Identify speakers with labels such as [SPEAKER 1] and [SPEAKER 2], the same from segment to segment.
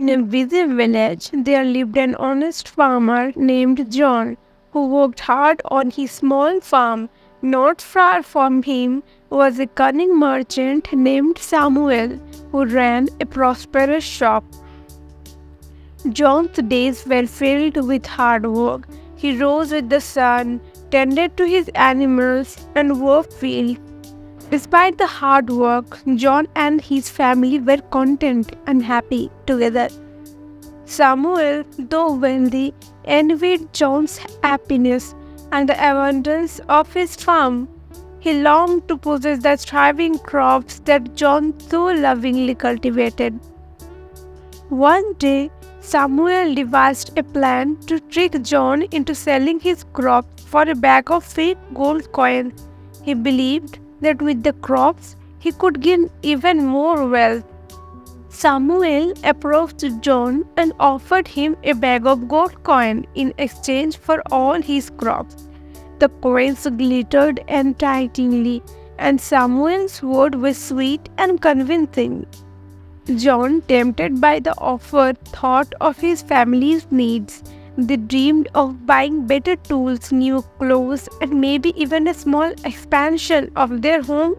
[SPEAKER 1] In a busy village, there lived an honest farmer named John who worked hard on his small farm. Not far from him was a cunning merchant named Samuel who ran a prosperous shop. John's days were filled with hard work. He rose with the sun, tended to his animals, and worked fields. Despite the hard work, John and his family were content and happy together. Samuel, though wealthy, envied John's happiness and the abundance of his farm. He longed to possess the thriving crops that John so lovingly cultivated. One day, Samuel devised a plan to trick John into selling his crops for a bag of fake gold coins. He believed that with the crops he could gain even more wealth. Samuel approached John and offered him a bag of gold coin in exchange for all his crops. The coins glittered enticingly, and Samuel's word was sweet and convincing. John, tempted by the offer, thought of his family's needs. They dreamed of buying better tools, new clothes, and maybe even a small expansion of their home.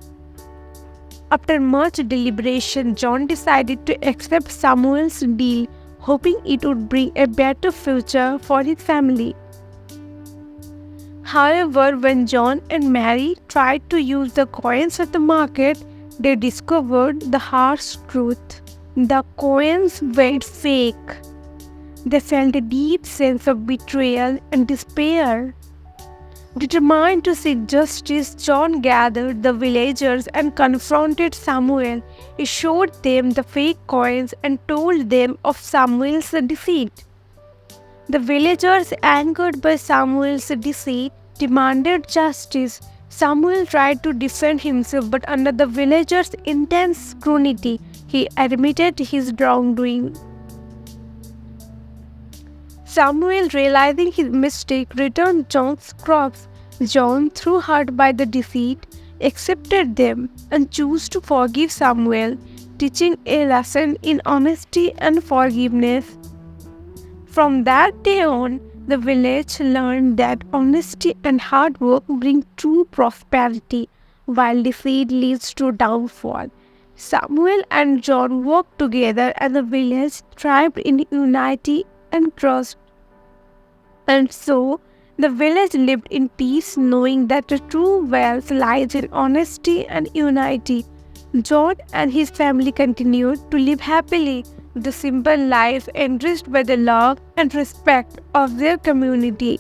[SPEAKER 1] After much deliberation, John decided to accept Samuel's deal, hoping it would bring a better future for his family. However, when John and Mary tried to use the coins at the market, they discovered the harsh truth. The coins were fake. They felt a deep sense of betrayal and despair. Determined to seek justice, John gathered the villagers and confronted Samuel. He showed them the fake coins and told them of Samuel's deceit. The villagers, angered by Samuel's deceit, demanded justice. Samuel tried to defend himself, but under the villagers' intense scrutiny, he admitted his wrongdoing. Samuel, realizing his mistake, returned John's crops. John, though hurt by the defeat, accepted them and chose to forgive Samuel, teaching a lesson in honesty and forgiveness. From that day on, the village learned that honesty and hard work bring true prosperity, while defeat leads to downfall. Samuel and John worked together, and the village thrived in unity and trust. And so, the village lived in peace, knowing that the true wealth lies in honesty and unity. John and his family continued to live happily, the simple life enriched by the love and respect of their community.